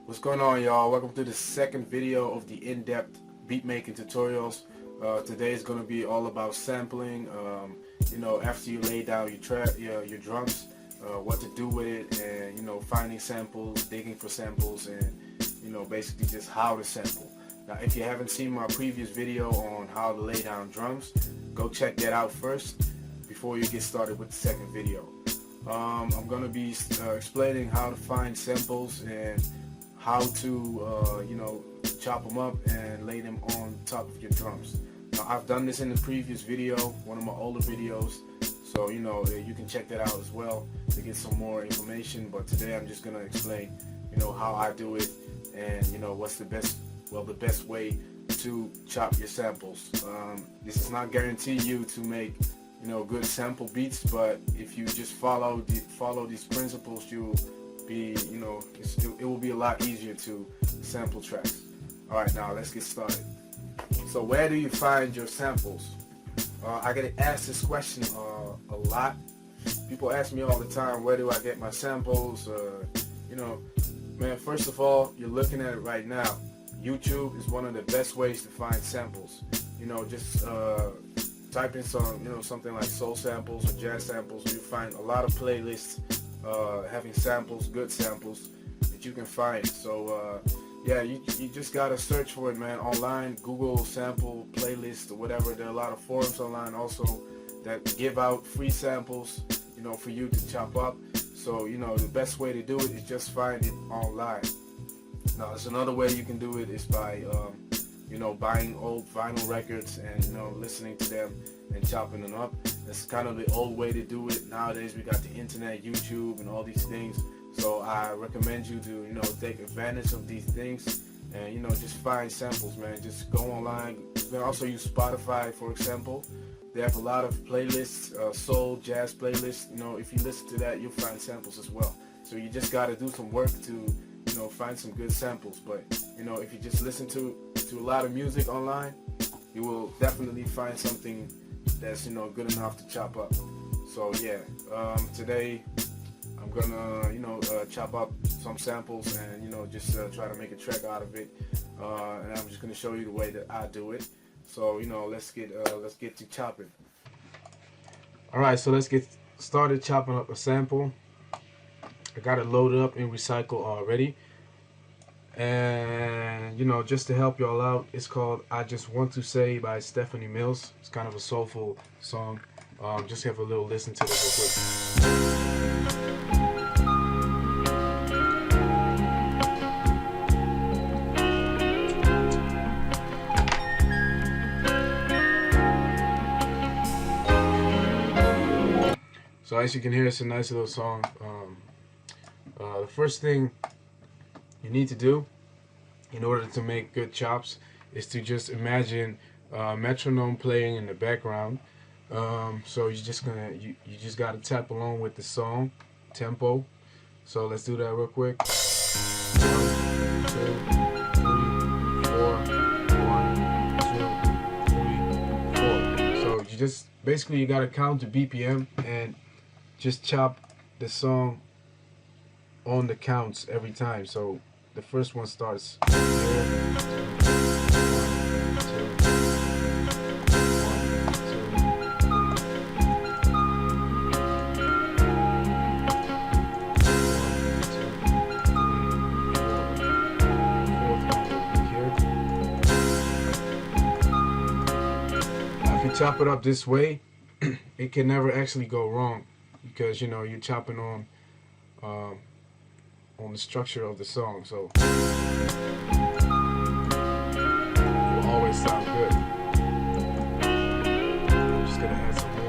What's going on, y'all? Welcome to the second video of the in-depth beat making tutorials. Today is going to be all about sampling. After you lay down your drums, what to do with it, and finding samples, digging for samples, and basically just how to sample. Now, if you haven't seen my previous video on how to lay down drums, go check that out first before you get started with the second video. I'm going to be explaining how to find samples and how to chop them up and lay them on top of your drums. Now, I've done this in the previous video, one of my older videos, so you can check that out as well to get some more information. But today I'm just going to explain how I do it and what's the best way to chop your samples. This is not guarantee you to make good sample beats, but if you just follow these principles, you'll be it will be a lot easier to sample tracks. Alright, now let's get started. So where do you find your samples? I get asked this question a lot. People ask me all the time, where do I get my samples? Man, first of all, you're looking at it right now. YouTube is one of the best ways to find samples. Just type in something like soul samples or jazz samples. You find a lot of playlists having samples, good samples that you can find. So yeah, you just gotta search for it, man, online. Google sample playlist or whatever. There are a lot of forums online also that give out free samples for you to chop up. So the best way to do it is just find it online. Now, there's another way you can do it is by buying old vinyl records and listening to them and chopping them up. That's kind of the old way to do it. Nowadays we got the internet, YouTube, and all these things. So I recommend you to take advantage of these things and just find samples, man. Just go online. You can also use Spotify, for example. They have a lot of playlists, soul, jazz playlists. If you listen to that, you'll find samples as well. So you just got to do some work to find some good samples. But if you just listen to a lot of music online, you will definitely find something that's good enough to chop up. So yeah, today I'm gonna chop up some samples and just try to make a track out of it, and I'm just gonna show you the way that I do it. So let's get to chopping. Alright, so let's get started chopping up a sample. I got it loaded up in Recycle already, and just to help y'all out, it's called I Just Want to Say by Stephanie Mills. It's kind of a soulful song. Just have a little listen to this real quick. So as you can hear, it's a nice little song. The first thing you need to do in order to make good chops is to just imagine metronome playing in the background. So you just gotta tap along with the song tempo. So let's do that real quick. 1, 2, 3, 4. 1, 2, 3, 4. So you just basically you gotta count the BPM and just chop the song on the counts every time. So the first one starts here. 1, 2, 1, 2, 3, 4. Now, if you chop it up this way, it can never actually go wrong, because you're chopping on the structure of the song, so it will always sound good. I'm just gonna add some more.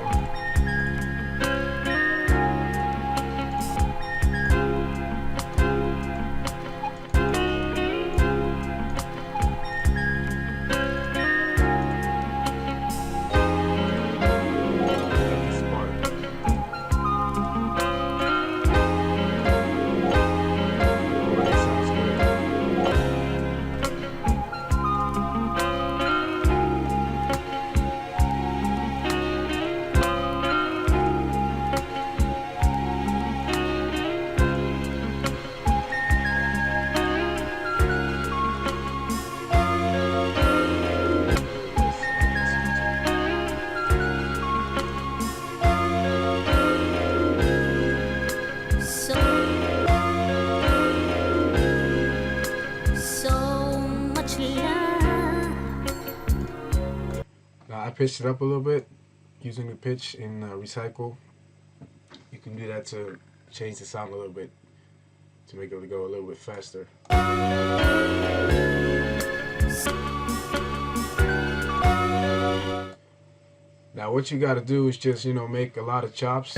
pitched it up a little bit using the pitch in recycle. You can do that to change the sound a little bit, to make it go a little bit faster. Now what you gotta do is just, make a lot of chops.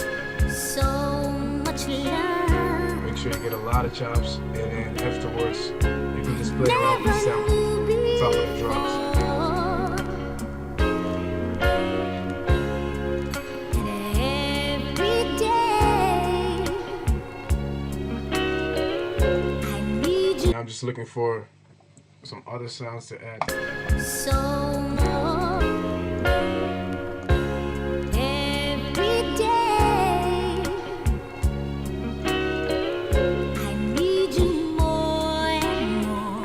So much love. Make sure you get a lot of chops, and then afterwards you can just play around with the sample, top of the drums. I'm just looking for some other sounds to add. So more, every day, I need you more and more.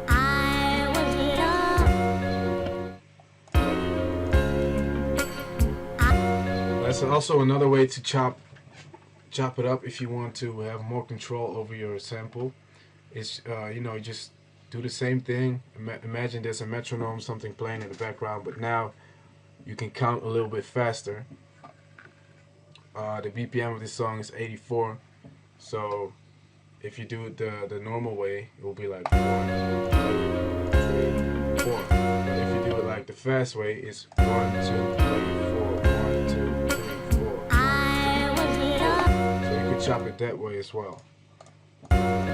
I was loved. That's also another way to chop it up if you want to have more control over your sample. It's just do the same thing. Imagine there's a metronome, something playing in the background, but now you can count a little bit faster. The BPM of this song is 84, so if you do it the normal way, it will be like 1, 2, 3, 4. But if you do it like the fast way, it's 1, 2, 3, 4, 1, 2, 3, 4. Chop it that way as well. Alright,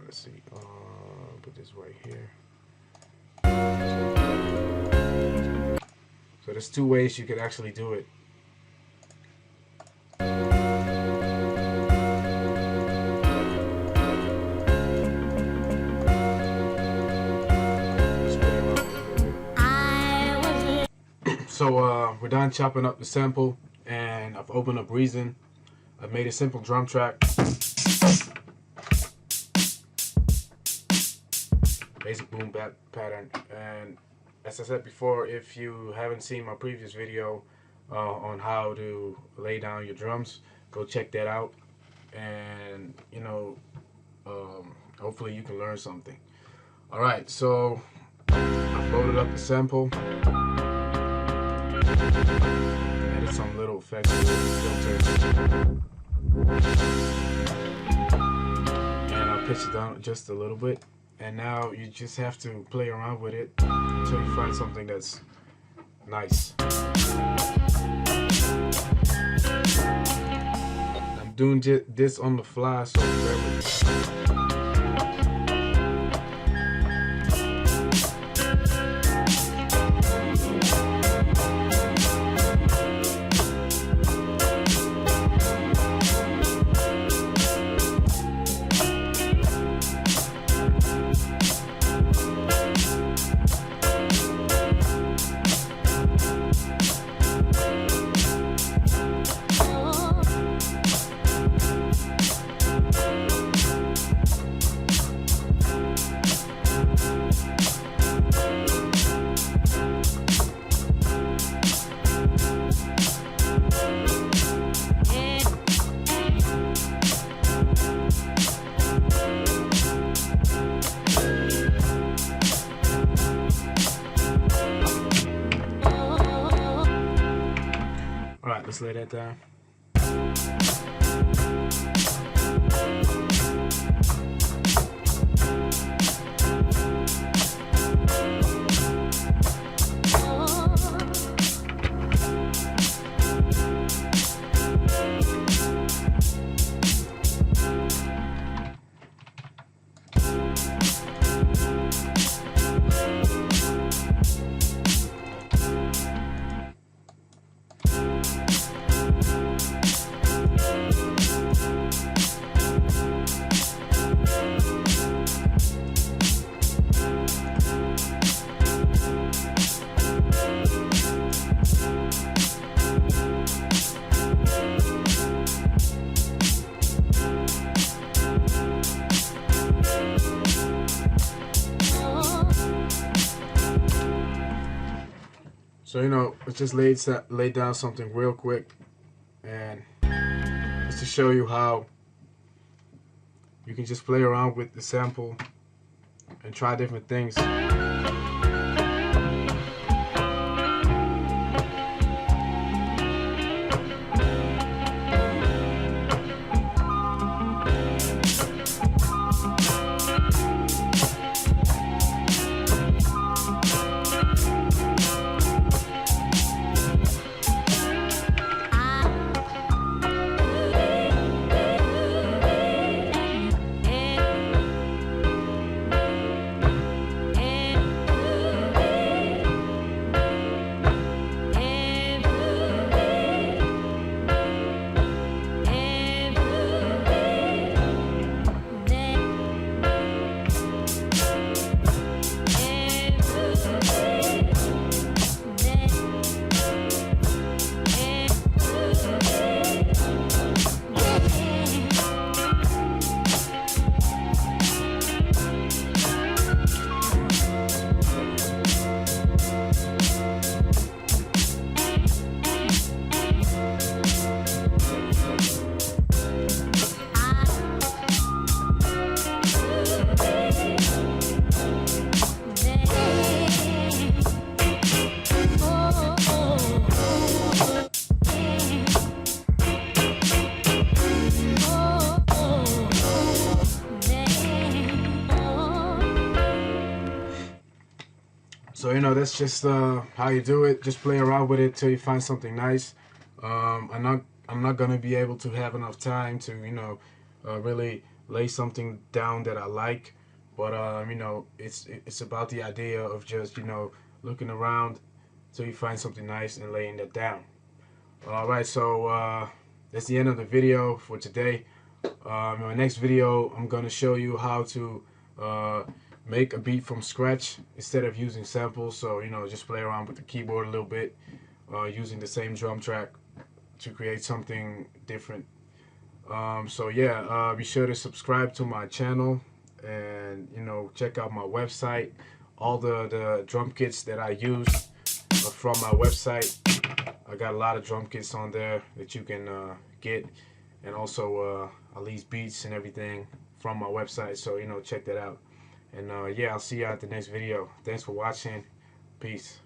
let's see. Put this right here. So there's two ways you could actually do it. So we're done chopping up the sample. And I've opened up Reason. I've made a simple drum track. Basic boom bap pattern. And as I said before, if you haven't seen my previous video on how to lay down your drums, go check that out. And hopefully you can learn something. Alright, so I've loaded up the sample. Some little effects filters, and I'll pitch it down just a little bit, and now you just have to play around with it until you find something that's nice. I'm doing this on the fly, so bear with me. Alright, let's lay that down. So, let's just lay down something real quick, and just to show you how, you can just play around with the sample and try different things. So that's just how you do it. Just play around with it till you find something nice. I'm not gonna be able to have enough time to really lay something down that I like, but it's about the idea of just looking around till you find something nice and laying that down. All right, so that's the end of the video for today. In my next video, I'm gonna show you how to make a beat from scratch instead of using samples. So just play around with the keyboard a little bit, using the same drum track to create something different. So yeah, be sure to subscribe to my channel and check out my website. All the drum kits that I use are from my website. I got a lot of drum kits on there that you can get, and also I lease beats and everything from my website, so check that out. And yeah, I'll see you at the next video. Thanks for watching. Peace.